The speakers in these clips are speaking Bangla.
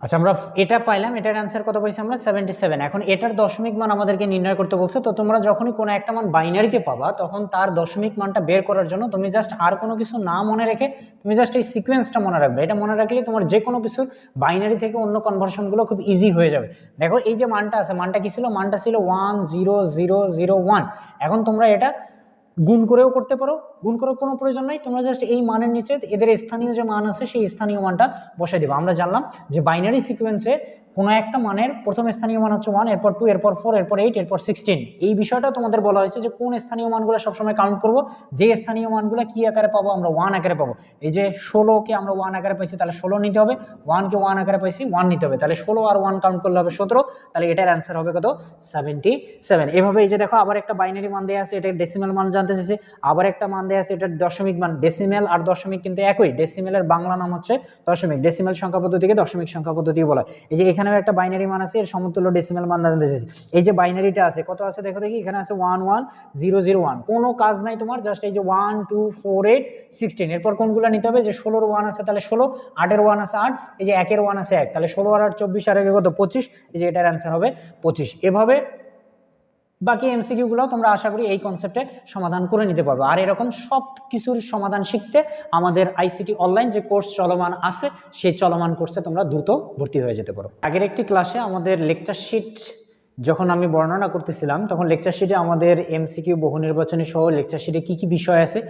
আচ্ছা, আমরা এটা পাইলাম, এটার অ্যান্সার কত পাইছি আমরা 77। এখন এটার দশমিক মান আমাদেরকে নির্ণয় করতে বলছে। তো তোমরা যখনই কোনো একটা মান বাইনারিতে পাবা তখন তার দশমিক মানটা বের করার জন্য তুমি জাস্ট আর কোনো কিছু না মনে রেখে তুমি জাস্ট এই সিকোয়েন্সটা মনে রাখবে। এটা মনে রাখলে তোমার যে কোনো কিছুর বাইনারি থেকে অন্য কনভার্সনগুলো খুব ইজি হয়ে যাবে। দেখো এই যে মানটা আছে, মানটা কি ছিল? মানটা ছিল 10001। এখন তোমরা এটা গুণ করেও করতে পারো, গুণ করার কোনো প্রয়োজন নাই। তোমরা জাস্ট এই মানের নিচে এদের স্থানীয় যে মান আছে সেই স্থানীয় মানটা বসাই দিবা। আমরা জানলাম যে বাইনারি সিকোয়েন্সে কোনো একটা মানের প্রথম স্থানীয় মান হচ্ছে 1, এরপর 2, এরপর 4, এরপর 8, এরপর 16। এই বিষয়টা তোমাদের বলা হয়েছে যে কোন স্থানীয় মানগুলো সবসময় কাউন্ট করব, যে স্থানীয় মানগুলো কি আকারে পাবো? আমরা 1 আকারে পাবো। এই যে 16কে আমরা 1 আকারে পাইছি, তাহলে 16 নিতে হবে। 1কে 1 আকারে পাইছি, 1 নিতে হবে। তাহলে 16 আর 1 কাউন্ট করলে হবে 17। তাহলে এটার অ্যান্সার হবে কত? 77। এভাবে এই যে দেখো আবার একটা বাইনারি মান দেওয়া আছে, এটার ডেসিমাল মান জানতে চাইছে। আবার একটা মান দেওয়া আছে, এটার দশমিক মান। ডেসিমেল আর দশমিক কিন্তু একই। ডেসিমেলের বাংলা নাম হচ্ছে দশমিক। ডেসিমেল সংখ্যা পদ্ধতিকে দশমিক সংখ্যা পদ্ধতি বলা হয়। এই যে এখানেও একটা বাইনারি মান আছে, এর সমতুল্য ডেসিমেল মান জানতে চাইছে। এই যে বাইনারিটা আছে, কত আছে দেখো দেখি, এখানে আছে 11001। কোনো কাজ নাই তোমার, জাস্ট এই যে 1 2 4 8 16। এরপর কোনগুলো নিতে হবে? যে 16-র 1 আছে তাহলে 16, 8-এর 1 আছে 8, এই যে 1-এর 1 আছে 1, তাহলে 16 আর 8 24, আর কত 25। এই যে এটার অ্যান্সার হবে 25। এভাবে বাকি এমসিকিউ গুলো তোমরা আশা করি এই কনসেপ্টে সমাধান করে নিতে পারবে। আর এরকম সব কিছুর সমাধান শিখতে আমাদের আইসিটি অনলাইন যে কোর্স চলমান আছে সেই চলমান কোর্সে তোমরা দ্রুত ভর্তি হয়ে যেতে পারো। আগের একটি ক্লাসে আমাদের লেকচার শিট যখন আমি বর্ণনা করতেছিলাম তখন লেকচার শিটে আমাদের এমসিকিউ, বহু নির্বাচনী সহ লেকচার শিটে কি কি বিষয় আছে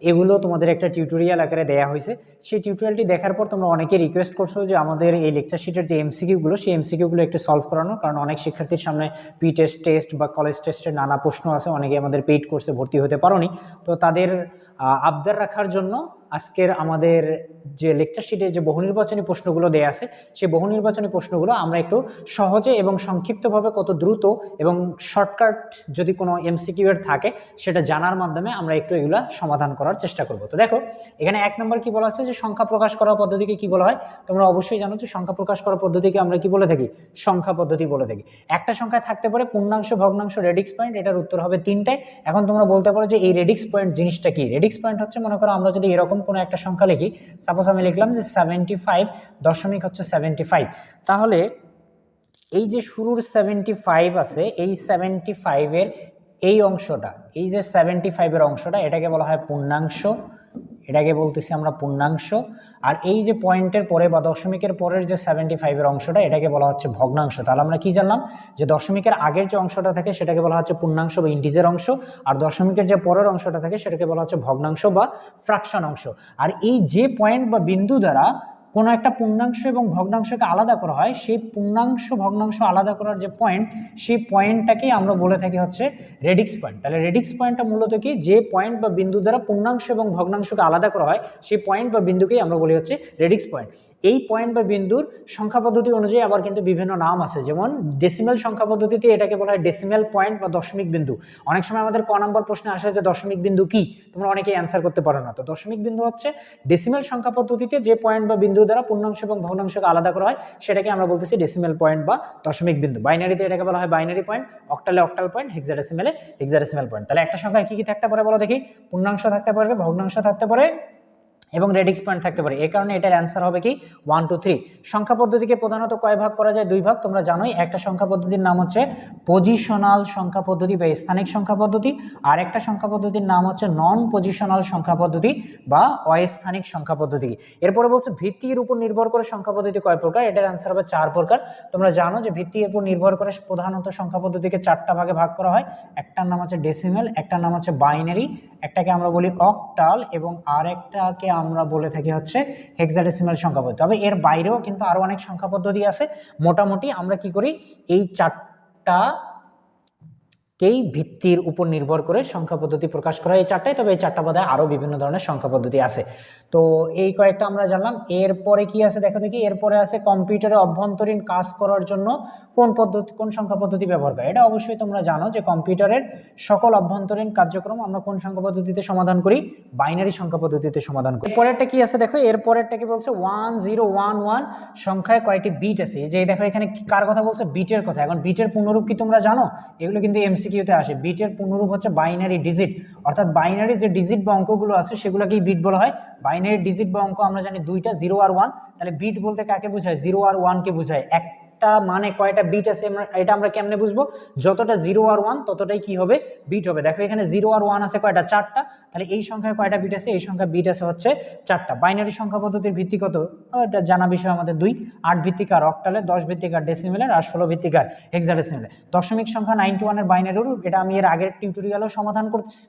এগুলো তোমাদের একটা টিউটোরিয়াল আকারে দেওয়া হয়েছে। সেই টিউটোরিয়ালটি দেখার পর তোমরা অনেকে রিকোয়েস্ট করছো যে আমাদের এই লেকচার শিটের যে এমসিকিউগুলো সেই এমসিকিউগুলো একটু সলভ করানো, কারণ অনেক শিক্ষার্থীর সামনে পি টেস্ট বা কলেজ টেস্টের নানা প্রশ্ন আছে, অনেকে আমাদের পেইড কোর্সে ভর্তি হতে পারোনি। তো তাদের আবদার রাখার জন্য আজকের আমাদের যে লেকচার শিটে যে বহু নির্বাচনী প্রশ্নগুলো দেয়া আছে সেই বহু নির্বাচনী প্রশ্নগুলো আমরা একটু সহজে এবং সংক্ষিপ্তভাবে কত দ্রুত এবং শর্টকাট যদি কোনো এমসিকিউ এর থাকে সেটা জানার মাধ্যমে আমরা একটু এগুলা সমাধান করার চেষ্টা করব। তো দেখো এখানে 1 নম্বর কি বলা আছে, যে সংখ্যা প্রকাশ করার পদ্ধতিকে কি বলা হয়? তোমরা অবশ্যই জানো যে সংখ্যা প্রকাশ করার পদ্ধতিকে আমরা কি বলে থাকি? সংখ্যা পদ্ধতি বলে থাকি। একটা সংখ্যায় থাকতে পারে পূর্ণাংশ, ভগ্নাংশ, রেডিক্স পয়েন্ট। এটার উত্তর হবে 3টায়। এখন তোমরা বলতে পারো যে এই রেডিক্স পয়েন্ট জিনিসটা কি? রেডিক্স পয়েন্ট হচ্ছে, মনে করো আমরা যদি এরকম কোনো একটা সংখ্যা লিখি, সাপোজ আমি লিখলাম যে 75.75, তাহলে এই যে শুরুর 75 আছে, এই 75 এর এই অংশটা, এই যে 75 এর অংশটা, এটাকে বলা হয় পূর্ণাংশ, এটাকে বলতেছি আমরা পূর্ণাংশ। আর এই যে পয়েন্টের পরে বা দশমিকের পরের যে 75 এর অংশটা, এটাকে বলা হচ্ছে ভগ্নাংশ। তাহলে আমরা কি জানলাম? যে দশমিকের আগের যে অংশটা থাকে সেটাকে বলা হচ্ছে পূর্ণাংশ বা ইন্টিজার অংশ, আর দশমিকের যে পরের অংশটা থাকে সেটাকে বলা হচ্ছে ভগ্নাংশ বা ফ্র্যাকশন অংশ। আর এই যে পয়েন্ট বা বিন্দু দ্বারা কোনো একটা পূর্ণাংশ এবং ভগ্নাংশকে আলাদা করা হয়, সেই পূর্ণাংশ ভগ্নাংশ আলাদা করার যে পয়েন্ট, সেই পয়েন্টটাকেই আমরা বলে থাকি হচ্ছে রেডিক্স পয়েন্ট। তাহলে রেডিক্স পয়েন্টটা মূলত কি? যে পয়েন্ট বা বিন্দু দ্বারা পূর্ণাংশ এবং ভগ্নাংশকে আলাদা করা হয় সেই পয়েন্ট বা বিন্দুকেই আমরা বলি হচ্ছে রেডিক্স পয়েন্ট। এই পয়েন্ট বা বিন্দুর সংখ্যা পদ্ধতি অনুযায়ী আবার কিন্তু বিভিন্ন নাম আছে, যেমন ডেসিমেল সংখ্যা পদ্ধতিতে এটাকে বলা হয় ডেসিমেল পয়েন্ট বা দশমিক বিন্দু। অনেক সময় আমাদের ক নম্বর প্রশ্নে আসে যে দশমিক বিন্দু কি, তোমরা অনেকেই অ্যান্সার করতে পারো না। তো দশমিক বিন্দু হচ্ছে ডেসিমেল সংখ্যা পদ্ধতিতে যে পয়েন্ট বা বিন্দু দ্বারা পূর্ণাংশ এবং ভগ্নাংশকে আলাদা করা হয় সেটাকে আমরা বলতেছি ডেসিমেল পয়েন্ট বা দশমিক বিন্দু। বাইনারিতে এটাকে বলা হয় বাইনারি পয়েন্ট, অক্টালে অক্টাল পয়েন্ট, হেক্সাডেসিমেলে হেক্সাডেসিমেল পয়েন্ট। তাহলে একটা সংখ্যায় কি কি থাকতে পারে বলো দেখি? পূর্ণাংশ থাকতে পারে, ভগ্নাংশ থাকতে পারে এবং রেডিক্স পয়েন্ট থাকতে পারে। এই কারণে এটার অ্যান্সার হবে কি 1 2 3। সংখ্যা পদ্ধতিকে প্রধানত কয় ভাগ করা যায়? 2 ভাগ। তোমরা জানোই একটা সংখ্যা পদ্ধতির নাম হচ্ছে পজিশনাল সংখ্যা পদ্ধতি বা স্থানিক সংখ্যা পদ্ধতি, আর একটা সংখ্যা পদ্ধতির নাম হচ্ছে নন পজিশনাল সংখ্যা পদ্ধতি বা অস্থানিক সংখ্যা পদ্ধতি। এরপরে বলছে ভিত্তির উপর নির্ভর করে সংখ্যা পদ্ধতি কয় প্রকার? এটার অ্যান্সার হবে 4 প্রকার। তোমরা জানো যে ভিত্তির উপর নির্ভর করে প্রধানত সংখ্যা পদ্ধতিকে 4টা ভাগে ভাগ করা হয়। একটার নাম হচ্ছে ডেসিমেল, একটার নাম হচ্ছে বাইনারি, একটাকে আমরা বলি অক্টাল এবং আরেকটাকে আমরা বলে থাকি হচ্ছে হেক্সাডেসিমাল সংখ্যা পদ্ধতি। তবে এর বাইরেও কিন্তু আরো অনেক সংখ্যা পদ্ধতি আছে। মোটামুটি আমরা কি করি, এই 4টাকেই ভিত্তির উপর নির্ভর করে সংখ্যা পদ্ধতি প্রকাশ করা, এই 4টাই। তবে এই 4টা বাদে আরো বিভিন্ন ধরনের সংখ্যা পদ্ধতি আছে। তো এই কয়েকটা আমরা জানলাম। এরপরে কি আছে দেখো দেখি, এরপরে আছে কম্পিউটারে অভ্যন্তরীণ কাজ করার জন্য কোন সংখ্যা পদ্ধতি ব্যবহার করে? এটা অবশ্যই তোমরা জানো যে কম্পিউটারের সকল অভ্যন্তরীণ কার্যক্রম আমরা কোন সংখ্যা পদ্ধতিতে সমাধান করি? বাইনারি সংখ্যা পদ্ধতিতে সমাধান করি। এরপরেরটা কি আছে দেখো, এরপরেরটা কি বলছে? 1011 সংখ্যায় কয়টি বিট আছে? এই যে দেখো এখানে কার কথা বলছে? বিটের কথা। এখন বিটের পূর্ণরূপ কি তোমরা জানো? এগুলো কিন্তু এমসিকিউ এমসিকিউতে আসে। বিটের পূর্ণরূপ হচ্ছে বাইনারি ডিজিট, অর্থাৎ বাইনারি যে ডিজিট বা অঙ্কগুলো আছে সেগুলোকেই বিট বলা হয়। বাইনারি ডিজিট বা অঙ্ক আমরা জানি দুইটা, 0 আর 1। তাহলে বিট বলতে কাকে বোঝায়? 0 আর 1 কে বোঝায়। একটা মানে কয়টা বিট আছে এটা আমরা কেমনে বুঝবো? যতটা 0 আর 1 ততটাই কি হবে? বিট হবে। দেখো এখানে 0 আর 1 আছে কয়টা? 4টা। তাহলে এই সংখ্যায় কয়টা বিট আছে? এই সংখ্যা বিট আছে হচ্ছে 4টা। বাইনারি সংখ্যা পদ্ধতির ভিত্তি কত? এটা জানা বিষয় আমাদের 2। 8 ভিত্তিক আর অক্টালের, 10 ভিত্তিক আর ডেসিমেলের, আর 16 ভিত্তিক আর হেক্সাডেসিমেলের। দশমিক সংখ্যা 91 এর বাইনারি রূপ, এটা আমি এর আগের টিউটোরিয়ালেও সমাধান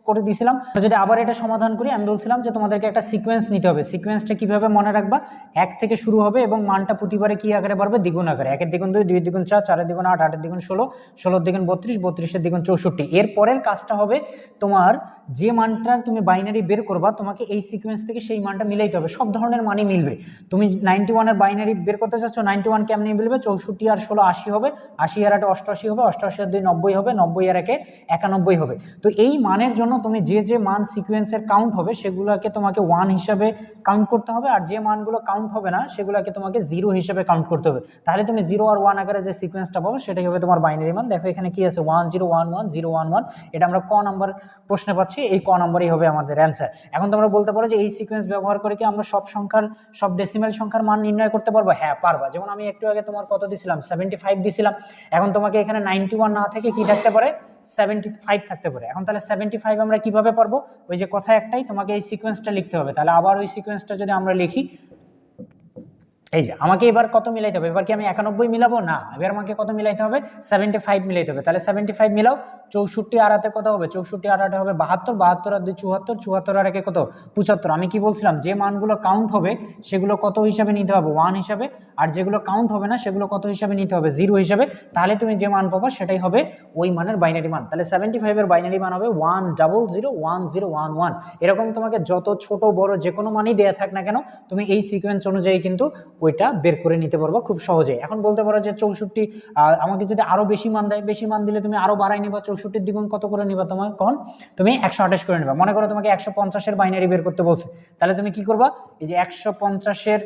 করে দিয়েছিলাম। যদি আবার এটা সমাধান করি, আমি বলছিলাম যে তোমাদেরকে একটা সিকোয়েন্স নিতে হবে। সিকোয়েন্সটা কিভাবে মনে রাখবা? 1 থেকে শুরু হবে এবং মানটা প্রতিবারে কি আকারে বাড়বে? দ্বিগুণ আকারে। 1 এর দ্বিগুণ 2, 2 এর দ্বিগুণ 4, 4 এর দ্বিগুণ 8, 8 এর দ্বিগুণ 16, 16 এর দ্বিগুণ 32, 32 এর দ্বিগুণ 64। এর পরের কাজটা হবে তোমার যে মানটা তুমি বাইনারি বের করবা, তোমাকে এই সিকোয়েন্স থেকে সেই মানটা মিলাইতে হবে। সব ধরনের মানই মিলবে। তুমি 91 এর বাইনারি বের করতে চাচ্ছ, 91 কেমনে মিলবে? 64 আর 16 80 হবে, 80 আর 8 88 হবে, 88 আর 2 90 হবে, 90 আর 1 91 হবে। তো এই মানের জন্য তুমি যে মান সিকোয়েন্সের কাউন্ট হবে সেগুলোকে তোমাকে 1 হিসাবে কাউন্ট করতে হবে, আর যে মানগুলো কাউন্ট হবে না সেগুলোকে তোমাকে 0 হিসাবে কাউন্ট করতে হবে। তাহলে তুমি 0 আর 1 আকারে যে সিকোয়েন্সটা পাবো সেটাই হবে তোমার বাইনারি মান। দেখো এখানে কি আছে? 1 0 1 1 0 1 1। এটা আমরা ক নাম্বার প্রশ্নে পাচ্ছি, এই ক নাম্বারই হবে আমাদের অ্যান্সার। এখন তোমরা বলতে পারো যে এই সিকোয়েন্স ব্যবহার করে কি আমরা সব ডেসিমেল সংখ্যার মান নির্ণয় করতে পারবো? হ্যাঁ পারবা। যেমন আমি একটু আগে তোমার কত দিছিলাম? 75 দিছিলাম। এখন তোমাকে এখানে 91 না থেকে কি থাকতে পারে? 75 থাকতে পারে। এখন তাহলে 75 আমরা কিভাবে পারবো? ওই যে কথা একটাই, তোমাকে এই সিকোয়েন্সটা লিখতে হবে। তাহলে আবার ওই সিকোয়েন্সটা যদি আমরা লিখি, এই যে আমাকে এবার কত মিলাইতে হবে? এবার কি আমি 91 মিলাবো? না, এবার আমাকে কত মিলাইতে হবে? 75 মিলাইতে হবে। তাহলে 75 মিলাও। 64 আর 8 কত হবে? 64 আর 8 হবে 72, 72 আর 2 74, 74 আর 1 কত? 75। আমি কি বলছিলাম? যে মানগুলো কাউন্ট হবে সেগুলো কত হিসাবে নিতে হবে? 1 হিসাবে। আর যেগুলো কাউন্ট হবে না সেগুলো কত হিসাবে নিতে হবে? 0 হিসাবে। তাহলে তুমি যে মান পাবো সেটাই হবে ওই মানের বাইনারি মান। তাহলে 75 এর বাইনারি মান হবে 1001011। এরকম তোমাকে যত ছোট বড় যে কোনো মানই দেয়া থাক না কেন, তুমি এই সিকোয়েন্স অনুযায়ী কিন্তু ওইটা বের করে নিতে পারবো খুব সহজে। এখন বলতে পারো যে 64, আমাকে যদি আরো বেশি মান দেয়, বেশি মান দিলে তুমি আরো বাড়াই নিবা। 64 দ্বিগুণ কত করে নিবা? তোমার কখন তুমি 128 করে নিবা। মনে করো তোমাকে 150 এর বাইনারি বের করতে বলছে, তাহলে তুমি কি করবা? এই যে 150 এর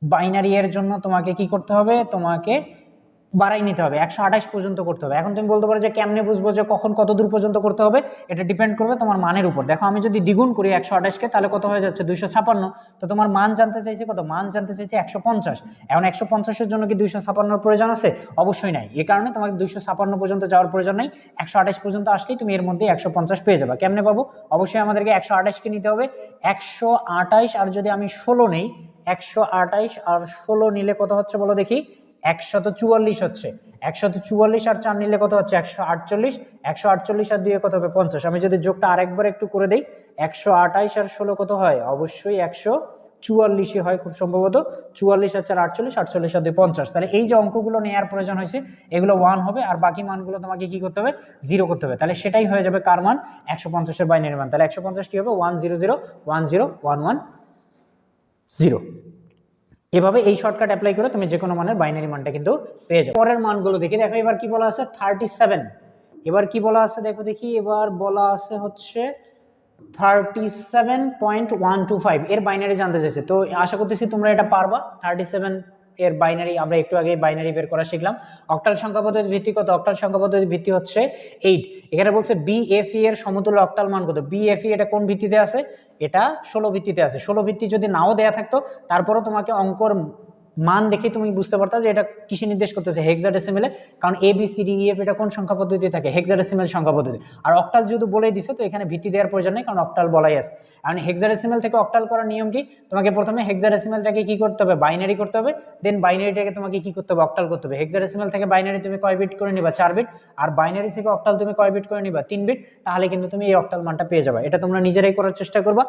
বাইনারি এর জন্য তোমাকে কি করতে হবে? তোমাকে বাড়াই নিতে হবে, 128 পর্যন্ত করতে হবে। এখন তুমি বলতে পারো যে কেমনে বুঝবো যে কখন কত দূর পর্যন্ত করতে হবে? এটা ডিপেন্ড করবে তোমার মানের উপর। দেখো আমি যদি দ্বিগুণ করি 128কে, তাহলে কত হয়ে যাচ্ছে? 256। তো তোমার মান জানতে চাইছে কত? মান জানতে চাইছে 150। এখন 150-এর জন্য কি 256 প্রয়োজন আছে? অবশ্যই নাই। এই কারণে তোমাকে 256 পর্যন্ত যাওয়ার প্রয়োজন নাই। 128 পর্যন্ত আসলেই তুমি এর মধ্যে 150 পেয়ে যাবে। কেমনে পাবো? অবশ্যই আমাদেরকে 128কে নিতে হবে। 128 আর যদি আমি 16 নেই, 128 আর 16 নিলে কত হচ্ছে বলো দেখি? 144 হচ্ছে। 144 আর 4 নিলে কত হচ্ছে? 148। 148 আর 2 কত হবে? 50। আমি যদি যোগটা আরেকবার একটু করে দেই, 128 আর 16 কত হয়? অবশ্যই 144 হয় খুব সম্ভবত। 44 আর 4 48, 48 আর 2 50। তাহলে এই যে অঙ্কগুলো নেওয়ার প্রয়োজন হয়েছে এগুলো 1 হবে, আর বাকি মানগুলো তোমাকে কি করতে হবে? 0 করতে হবে। তাহলে সেটাই হয়ে যাবে কার মান? 150 এর বাইনারি মান। তাহলে 150 কি হবে? 100101110। এভাবে এই শর্টকাট অ্যাপ্লাই করে তুমি যে কোনো মানের বাইনারি মানটা কিন্তু পেয়ে যাবে। পরের মানগুলো দেখি। দেখো এবার কি বলা আছে? 37। এবার কি বলা আছে দেখো দেখি। এবার বলা আছে হচ্ছে 37.125 এর বাইনারি জানতে চাইছে। তো আশা করতেছি তোমরা এটা পারবা। 37 এর বাইনারি আমরা একটু আগে বাইনারি বের করা শিখলাম। অক্টাল সংখ্যা পদ্ধতির ভিত্তি কত? অক্টাল সংখ্যা পদ্ধতির ভিত্তি হচ্ছে 8। এখানে বলছে BFE এর সমতুল্য অক্টাল মান কত? BFE এটা কোন ভিত্তিতে আছে? এটা 16 ভিত্তিতে আছে। 16 ভিত্তি যদি নাও দেয়া থাকতো তারপরও তোমাকে অঙ্কর মান দেখে তুমি বুঝতে পারতা যে এটা কিসে নির্দেশ করতেছে? হেক্সাডেসিমেলে। কারণ ABCDEF এটা কোন সংখ্যা পদ্ধতি থাকে? হেক্সাডেসিমেল সংখ্যা পদ্ধতি। আর অক্টাল যেহেতু বলেই দিছে তো এখানে ভিত্তি দেওয়ার প্রয়োজন নেই, কারণ অক্টাল বলাই আছে। কারণ হেক্সাডেসিমেল থেকে অক্টাল করার নিয়ম কি? তোমাকে প্রথমে হেক্সাডেসিমেলটাকে কি করতে হবে? বাইনারি করতে হবে। দেন বাইনারিটাকে তোমাকে কি করতে হবে? অক্টাল করতে হবে। হেক্সাডেসিমেল থেকে বাইনারি তুমি কয় বিট করে নিবা? 4 বিট। আর বাইনারি থেকে অক্টাল তুমি কয় বিট করে নিবা? 3 বিট। তাহলে কিন্তু তুমি এই অক্টাল মানটা পেয়ে যাবে। এটা তোমরা নিজেরাই করার চেষ্টা করবা।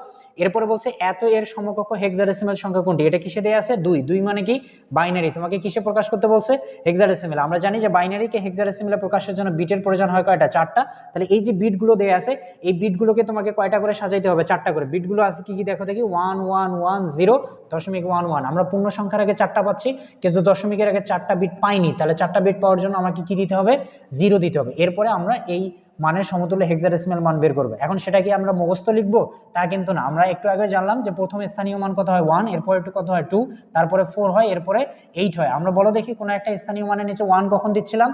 এরপরে বলছে এত এর সমকক্ষ হেক্সাডেসিমেল সংখ্যা কোনটি? এটা কিসে দেয়া আছে? 2। 2 মানে কি? বাইনারি। তোমাকে কিসে প্রকাশ করতে বলছে? হেক্সাডেসিমেল। আমরা জানি যে বাইনারিকে হেক্সাডেসিমেলে প্রকাশের জন্য বিটের প্রয়োজন হয় কয়টা? 4টা। তাহলে এই যে বিটগুলো দেয়া আছে এই বিটগুলোকে তোমাকে কয়টা করে সাজাইতে হবে? 4টা করে। বিটগুলো আছে কি কি দেখো দেখি। 1110.11। আমরা পূর্ণ সংখ্যার আগে 4টা পাচ্ছি, কিন্তু দশমিকের আগে 4টা বিট পাইনি। তাহলে 4টা বিট পাওয়ার জন্য আমাকে কি দিতে হবে? 0 দিতে হবে। এরপরে আমরা এই মানের সমতুল্য হেক্সাডেসিমেল মান বের করব। এখন সেটা কি আমরা মুখস্থ লিখবো? তা কিন্তু না। আমরা একটু আগে জানলাম যে প্রথম স্থানীয় মান কত হয়? 1, এরপরে একটু কত হয়? 2, তারপরে 4 হয়, এরপরে 8 হয়। আমরা বলো দেখি কোন একটা স্থানীয় মানের নিচে 1 কখন দিচ্ছিলাম?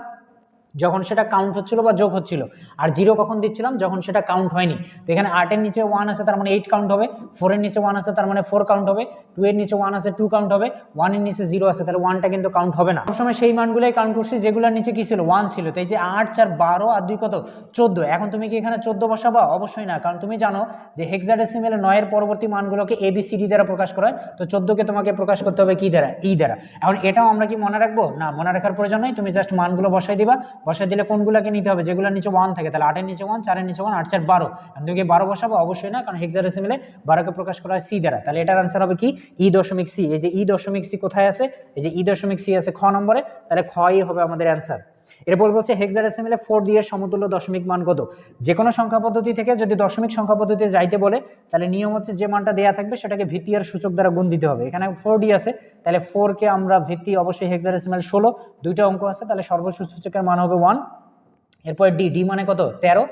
যখন সেটা কাউন্ট হচ্ছিল বা যোগ হচ্ছিল, আর 0 কখন দিচ্ছিলাম যখন সেটা কাউন্ট হয়নি। তো এখানে 8 এর নিচে 1 আছে তার মানে 8 কাউন্ট হবে, 4 এর নিচে 1 আছে তার মানে 4 কাউন্ট হবে, 2 এর নিচে 1 আছে 2 কাউন্ট হবে, 1 এর নিচে 0 আছে তাহলে 1টা কিন্তু কাউন্ট হবে না। সবসময় সেই মানগুলোই কাউন্ট করছি যেগুলোর নিচে কি ছিল 1 ছিল। তো এই যে 8 4 12 আর 2 কত 14। এখন তুমি কি এখানে 14 বসাবা? অবশ্যই না, কারণ তুমি জানো যে হেক্সাডেসিমেলে 9 এর পরবর্তী মানগুলোকে ABCD দ্বারা প্রকাশ করা হয়। তো 14কে তোমাকে প্রকাশ করতে হবে কি দ্বারা? ই দ্বারা। এখন এটাও আমরা কি মনে রাখবো? না, মনে রাখার প্রয়োজন নেই, তুমি জাস্ট মানগুলো বসাই দিবা। বসাই দিলে কোনগুলোকে নিতে হবে? যেগুলোর নিচে 1 থাকে। তাহলে 8 এর নিচে 1, 4 এর নিচে 1, 8 4 12। তুমি কি 12 বসাবো? অবশ্যই না, কারণ হেক্সাডেসিমেলে 12কে প্রকাশ করা হয় সি দ্বারা। তাহলে এটার আনসার হবে কি E.C। এই যে E.C কোথায় আছে? এই যে E.C আছে খ নম্বরে, তাহলে খই হবে আমাদের অ্যান্সার। এরপর বলছে হেক্সাডেসিমেলে 4 দিয়ে সমতুল্য দশমিক মান কত? যে কোনো সংখ্যা পদ্ধতি থেকে যদি দশমিক সংখ্যা পদ্ধতিতে যাইতে বলে তাহলে নিয়ম হচ্ছে যে মানটা দেয়া থাকবে সেটাকে ভিত্তি আর সূচক দ্বারা গুণ দিতে হবে। এখানে 4D আছে, তাহলে 4কে আমরা ভিত্তি অবশ্যই হেক্সাডেসিমেল 16, দুইটা অঙ্ক আছে, তাহলে সর্বোচ্চ সূচকের মান হবে 1। এরপর ডি মানে কত? 13।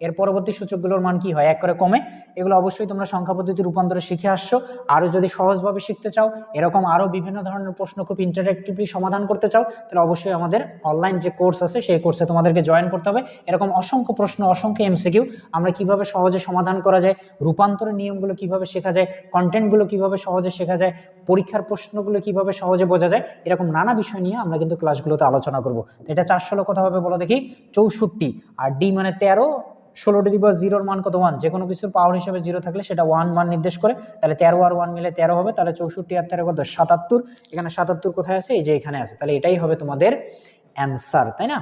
এর পরবর্তী সূচকগুলোর মান কি হয়? এক করে কমে। এগুলো অবশ্যই তোমরা সংখ্যা পদ্ধতি রূপান্তরে শিখে আসছো। আরো যদি সহজভাবে শিখতে চাও, এরকম আরো বিভিন্ন ধরনের প্রশ্ন খুব ইন্টারেক্টিভলি সমাধান করতে চাও, তাহলে অবশ্যই আমাদের অনলাইন যে কোর্স আছে সেই কোর্সে তোমাদেরকে জয়েন করতে হবে। এরকম অসংখ্য প্রশ্ন, অসংখ্য এমসিকিউ আমরা কিভাবে সহজে সমাধান করা যায়, রূপান্তরের নিয়মগুলো কিভাবে শেখা যায়, কন্টেন্টগুলো কিভাবে সহজে শেখা যায়, পরীক্ষার প্রশ্নগুলো কিভাবে সহজে বোঝা যায়, এরকম নানা বিষয় নিয়ে আমরা কিন্তু ক্লাসগুলোতে আলোচনা করব। এটা 416 কত হবে বলো দেখি? 64। আর ডি মানে 13, 16 মান কত? 1। যে কোনো কিছুর পাওয়ার হিসেবে 0 থাকলে সেটা 1 মান নির্দেশ করে। তাহলে 13 আর 1 মিলে 13 হবে, তাহলে 64 আর 13 কত? 77। এখানে 77 কোথায় আছে? এই যে এখানে আছে। তাহলে এটাই হবে তোমাদের অ্যান্সার, তাই না?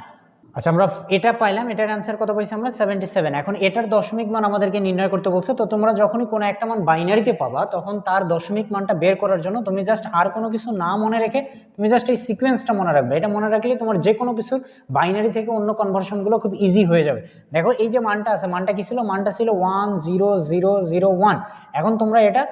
আচ্ছা, আমরা এটা পাইলাম, এটার অ্যান্সার কত পাইছি আমরা? 77। এখন এটার দশমিক মান আমাদেরকে নির্ণয় করতে বলছে। তো তোমরা যখনই কোনো একটা মান বাইনারিতে পাবা তখন তার দশমিক মানটা বের করার জন্য তুমি জাস্ট আর কোনো কিছু না মনে রেখে তুমি জাস্ট এই সিকোয়েন্সটা মনে রাখবে। এটা মনে রাখলে তোমার যে কোনো কিছুর বাইনারি থেকে অন্য কনভার্সনগুলো খুব ইজি হয়ে যাবে। দেখো এই যে মানটা আছে, মানটা কি ছিল? মানটা ছিল 10001। এখন তোমরা এটা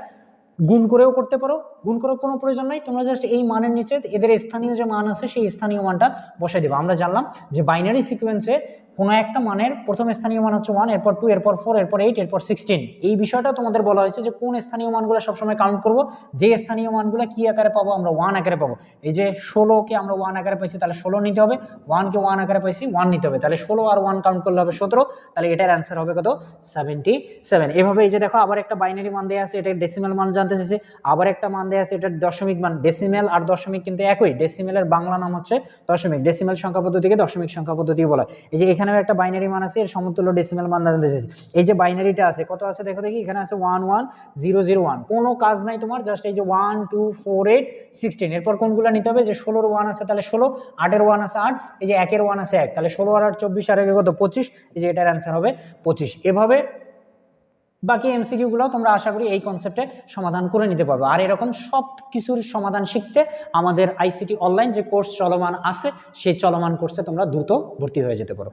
গুণ করেও করতে পারো, গুণ করার কোনো প্রয়োজন নাই, তোমরা জাস্ট এই মানের নিচে এদের স্থানীয় যে মান আছে সেই স্থানীয় মানটা বসাই দেবে। আমরা জানলাম যে বাইনারি সিকোয়েন্সে কোনো একটা মানের প্রথম স্থানীয় মান হচ্ছে 1, এরপর 2, এরপর 4, এরপর 8, এরপর 16। এই বিষয়টা তোমাদের বলা হয়েছে যে কোন স্থানীয় মানগুলো সবসময় কাউন্ট করব, যে স্থানীয় মানগুলো কি আকারে পাবো? আমরা 1 আকারে পাবো। এই যে 16কে আমরা 1 আকারে পাইছি, তাহলে 16 নিতে হবে। 1কে 1 আকারে পাইছি, 1 নিতে হবে। তাহলে 16 আর 1 কাউন্ট করলে হবে 17। তাহলে এটার অ্যান্সার হবে কত? 77। এভাবে এই যে দেখো আবার একটা বাইনারি মান দেওয়া আছে, এটা ডেসিমাল মান জানতে চাইছে। আবার একটা মান দেওয়া আছে, এটার দশমিক মান। ডেসিমেল আর দশমিক কিন্তু একই। ডেসিমেলের বাংলা নাম হচ্ছে দশমিক। ডেসিমেল সংখ্যা পদ্ধতিকে দশমিক সংখ্যা পদ্ধতি বলা হয়। এই যে এখানেও একটা বাইনারি মান আছে, এর সমতুল্য ডেসিমেল মান জানতে চাইছে। এই যে বাইনারিটা আছে, কত আছে দেখো দেখি? এখানে আছে 11001। কোনো কাজ নাই তোমার, জাস্ট এই যে 1 2 4 8 16। এরপর কোনগুলো নিতে হবে? যে 16 1 আছে তাহলে 16, 8 1 আছে 8, এই যে 1 1 আছে 1, তাহলে 16 আর 8 24, আর একে কত? 25। এই যে এটার অ্যান্সার হবে 25। এভাবে বাকি এমসিকিউ গুলো তোমরা আশা করি এই কনসেপ্টে সমাধান করে নিতে পারবে। আর এরকম সব কিছুর সমাধান শিখতে আমাদের আইসিটি অনলাইন যে কোর্স চলমান আছে সেই চলমান কোর্সে তোমরা দ্রুত ভর্তি হয়ে যেতে পারো।